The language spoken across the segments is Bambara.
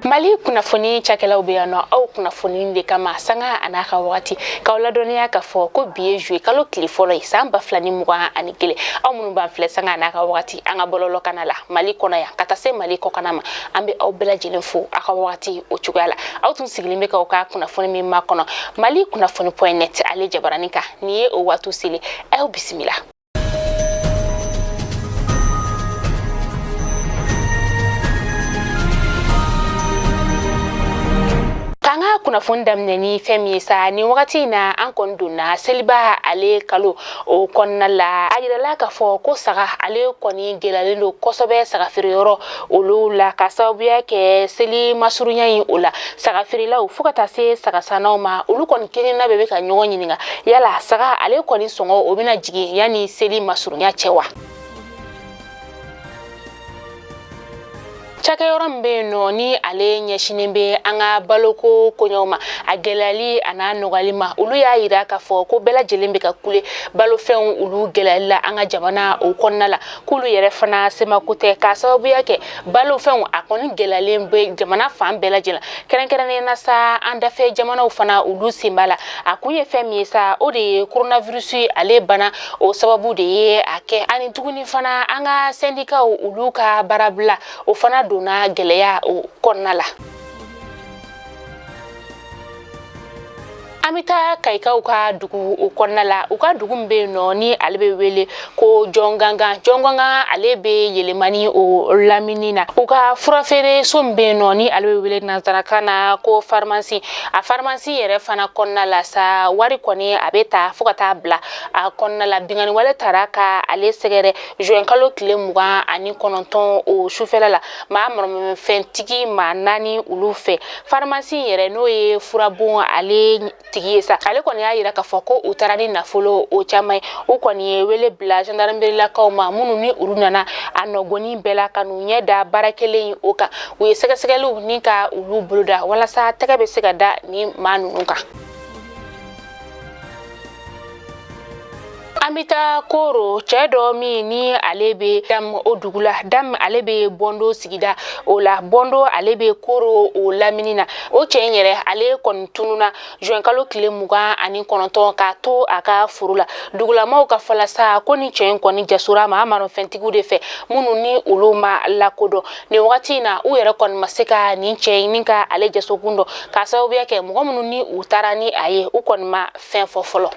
Mali kunnafoni cakɛlaw be yan nɔ aw kunnafoni de kama sanga ana ka wagati k'aw ladɔnniya ka fɔ ko bi ye juillet kalo tile fɔlɔ ye san 2021 aw minnu b'an filɛ sanga ana ka wagati an ka bɔlɔlɔ kana la Mali kɔnɔ yan ka taa se Mali kɔkana ma an bɛ aw bɛɛ lajɛlen fo a ka wagati o cogoya la aw tun sigilen bɛ k'aw ka kunnafoni min ma kɔnɔ Mali kunnafoni.net ale jabarani kan ni ye o waatu sele aw bisimila. Kanga kunnafoni daminɛ ni fɛn min ye sa ni wagati na an kɔni donna seliba ale kalo o kɔnɔna la a yirala ka fɔ ko saga ale kɔni gɛlɛyalen don kosɛbɛ sagafeereyɔrɔ olu la ka sababuya kɛ seli masurunya in o la sagafeerelaw fo ka taa se sagasanaw ma olu kɔni kelenna bɛ ka ɲɔgɔn ɲininka yala saga ale kɔni sɔngɔ o bɛna jigin yani seli masurunya cɛ wa. Cakɛyɔrɔ min bɛ yen nɔ ni ale ɲɛsinen bɛ an ka baloko koɲɛw ma a gɛlɛyali a n'a nɔgɔyali ma olu y'a yira k'a fɔ ko bɛɛ lajɛlen bɛ ka kule balofɛnw olu gɛlɛyali la an ka jamana o kɔnɔna la k'olu yɛrɛ fana semako tɛ k'a sababuya kɛ balofɛnw a kɔni gɛlɛyalen bɛ jamana fan bɛɛ lajɛlen kɛrɛnkɛrɛnnenya na sa an dafɛ jamanaw fana olu sen b'a la a kun ye fɛn min ye sa o de ye coronavirus ale bana o sababu de ye a kɛ ani tuguni fana an ka syndicat olu ka baarabila o fana donna gɛlɛya o kɔnɔna la. Amita kaikaw ka dugu o kɔnɔna la u ka dugu min bɛ yen nɔ ni ale bɛ wele ko jɔnganga ale bɛ yɛlɛmani o lamini na u ka furafeere so min bɛ yen nɔ ni ale bɛ wele nanzarakan na ko pharmacie a pharmacie yɛrɛ fana kɔnɔna la sa wari kɔni a bɛ ta fo ka taa bila a kɔnɔna la bingani wale taara ka ale sɛgɛrɛ juin kalo tile 29 o sufɛla la maa mɔrɔmɛfɛntigi maa 4 olu fɛ pharmacie yɛrɛ n'o ye furabon ale tigi ye sa ale kɔni y'a yira k'a fɔ ko u taara ni nafolo o caman ye u kɔni ye wele bila gendarmerie-lakaw ma minnu ni olu nana a nɔgɔni bɛɛ la ka n'u ɲɛ da baara kelen o kan u ye sɛgɛsɛgɛliw ni ka olu boloda walasa tɛgɛ bɛ se ka da ni maa ninnu kan. Amita Koro cɛ dɔ min ni ale bɛ dam o dugu la dam ale bɛ Bondo sigida o la Bondo ale bɛ Koro o lamini na o cɛ in yɛrɛ ale kɔni tununa juin kalo tile 29 k'a to a ka furu la dugulamaw ka fɔla sa ko ni cɛ in kɔni jasura maa marɔfɛntigiw de fɛ minnu ni olu ma lakodɔn nin wagati in na u yɛrɛ kɔni ma se ka nin cɛ in ni ka ale jasokun dɔn k'a sababuya kɛ mɔgɔ minnu ni u taara ni a ye u kɔni ma fɛn fɔ fɔlɔ.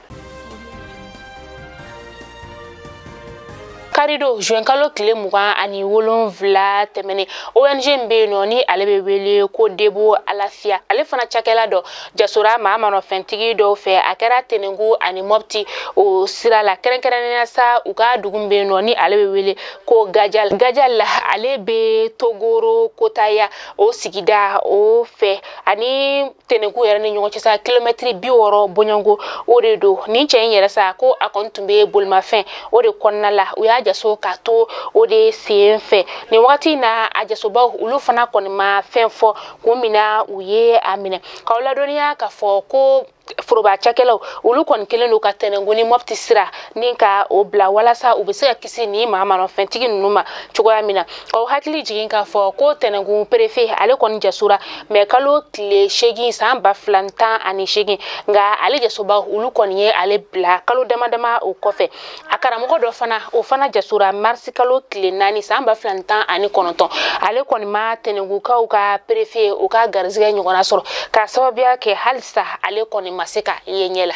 Karido juin kalo tile 27 tɛmɛnen ONG min bɛ yen nɔ ni ale bɛ wele ko Debo Alafia ale fana cakɛla dɔ jasora maa marɔfɛntigi dɔw fɛ a kɛra Tenengu ani Mopti o sira la kɛrɛnkɛrɛnnenya sa u ka dugu min bɛ yen nɔ ni ale bɛ wele ko Gajal la ale bɛ Togoro Kotaya o sigida o fɛ ani Tenengu yɛrɛ ni ɲɔgɔn cɛ sa kilomɛtiri 60 bɔɲɔngo o de don ni cɛ in yɛrɛ sa ko a kɔni tun bɛ bolimafɛn o de kɔnɔna la u y'a jaso ka to o de sen fɛ nin wagati na a jasobaw olu fana kɔni ma fɛn fɔ kun mina u ye a minɛ k'aw ladɔnniya ka fɔ ko foroba cakɛlaw olu kɔni kelen don ka Tenengu ni Mopti sira ni ka o bila walasa u bɛ se ka kisi ni maa marɔfɛntigi ninnu ma cogoya min na k'aw hakili jigin k'a fɔ ko Tenengu préfet ale kɔni jasura mais kalo tile 8 san 2018 nka ale jasobaw olu kɔni ye ale bila kalo damadama o kɔfɛ a karamɔgɔ dɔ fana o fana jasura mars kalo tile 4 san 2019 ale kɔni ma Tenengukaw ka préfet o ka garizigɛ ɲɔgɔnna sɔrɔ k'a sababuya kɛ halisa ale kɔni ma se ka ye ɲɛ la.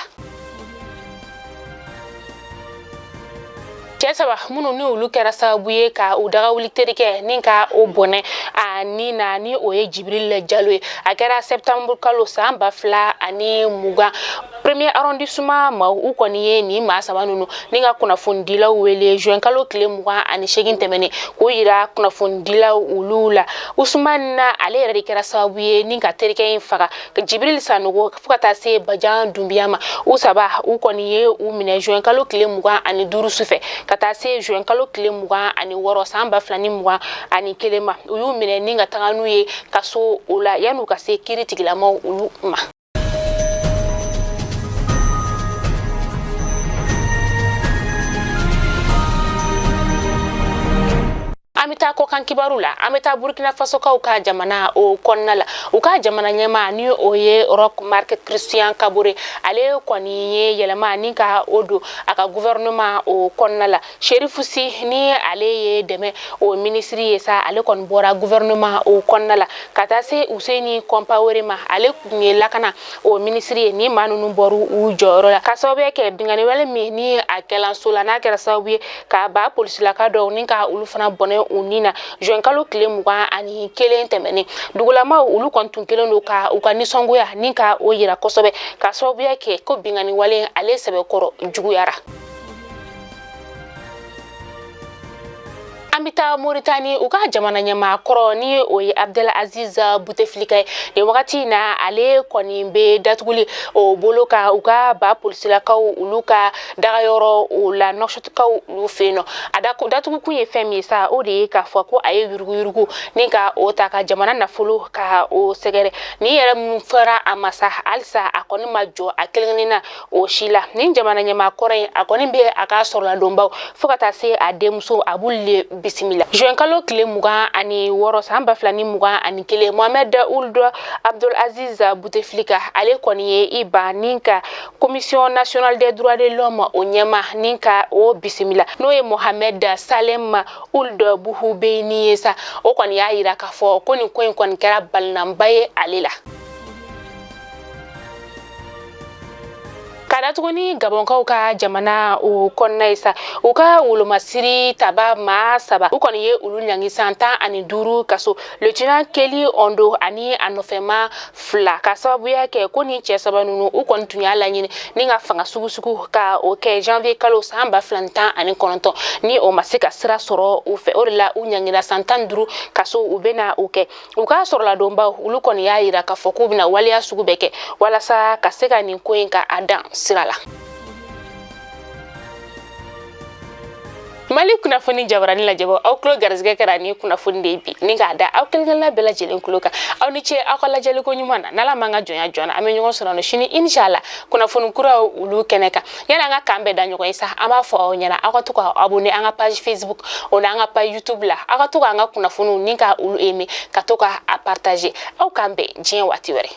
Cɛ saba minnu ni olu kɛra sababu ye ka u daga wuli terikɛ ni ka o bɔnɛ a ni na ni o ye Jibril Jalo ye a kɛra septembre kalo san 2020 premier arrondissement ma u kɔni ye ni maa saba ninnu ni ka kunnafonidilaw wele juin kalo tile 28 tɛmɛnen k'o yira kunnafonidilaw olu la Usman na ale yɛrɛ de kɛra sababu ye ni ka terikɛ in faga Jibril Sanogo fo ka taa se Bajan Dumbiya ma u saba u kɔni ye u minɛ juin kalo tile 25 sufɛ ka taa se juin kalo tile 26 san 2021 ma u y'u minɛ ni ka taga n'u ye kaso o la yan'u ka se kiiri tigilamaw olu ma. amita ko kan kibaru la amita Burkina Faso ka jamana o konna la u ka jamana nyema ni o ye Rock Mark Christian Kabore ale koni ye yelema ni ka odo aka gouvernement o konna la Sherifu Si ni ale ye deme o ministry ye sa ale kon bora gouvernement o konna la kata se Useni Compaoré ma ale kunye lakana o ministry ni manunu boru u joro la kasobe ke bingani wale mi ni akela sola na kera sawi ka ba police la ka do ni ka ulu fana bone unina jonkalo kile muga ani kelen temeni dugulama ulu kontun kelen do ka u ka nisongo ya ni ka o yira kosobe kasobe ke ko bingani wale ale sebe koro juguyara ambita Mauritanie uka jamana nyama koro ni oyi Abdel Aziz Bouteflika de wakati na ale koni be datuguli o boloka uka ba police la kaw uluka daga yoro o la nokshot kaw lu feno adako datugu kunye femi sa o de ka fo ko aye yurgu ni ka o ta ka jamana na fulu ka o segere ni yere mun fara amasa alsa akoni majo akelnina o shila ni jamana nyama koro akoni be aka sorla domba fokata se ademso abulle bisimila jonkalo kile muga ani woro samba flani muga ani kile Mohamed Ould Abdel Aziz Bouteflika ale koni ye iba ninka Commission nationale des droits de l'homme o nyema ninka o bisimila no ye Mohamed Salem Ould Buhubeni yesa o koni ya ira ka fo koni kon kera balnambaye alela kada tuguni Gabon ka jamana o konna isa o ka wolomasiri taba ma saba o koni ye ulu nyangi santa ani duru kaso lieutenant Kelly Ondo ani anofema fla kasabu yake koni chesaba nunu o koni tunya la nyini ninga fanga sugu ka o ke janvier kalo samba flanta ani kononto ni o masika sira soro o fe orla o nyangi la santan duru kaso o bena o ke o ka soro la domba ulu koni ya ira ka foku bina walia sugu beke wala sa kaseka ni koenka adan sirala Mali kuna foni jabarani la jabo aw klo garzge karani kuna foni debi ninga da aw kelgala bela jelen kuloka aw ni che akola jeli ko nyumana nala manga jona ame nyugo sono shini inshallah kuna foni kura ulu keneka yana nga kambe da nyugo isa ama fo nyana akotuka abone anga page Facebook ona anga page YouTube la akotuka anga kuna foni ninga ulu eme katoka a partager aw kambe jien watiwere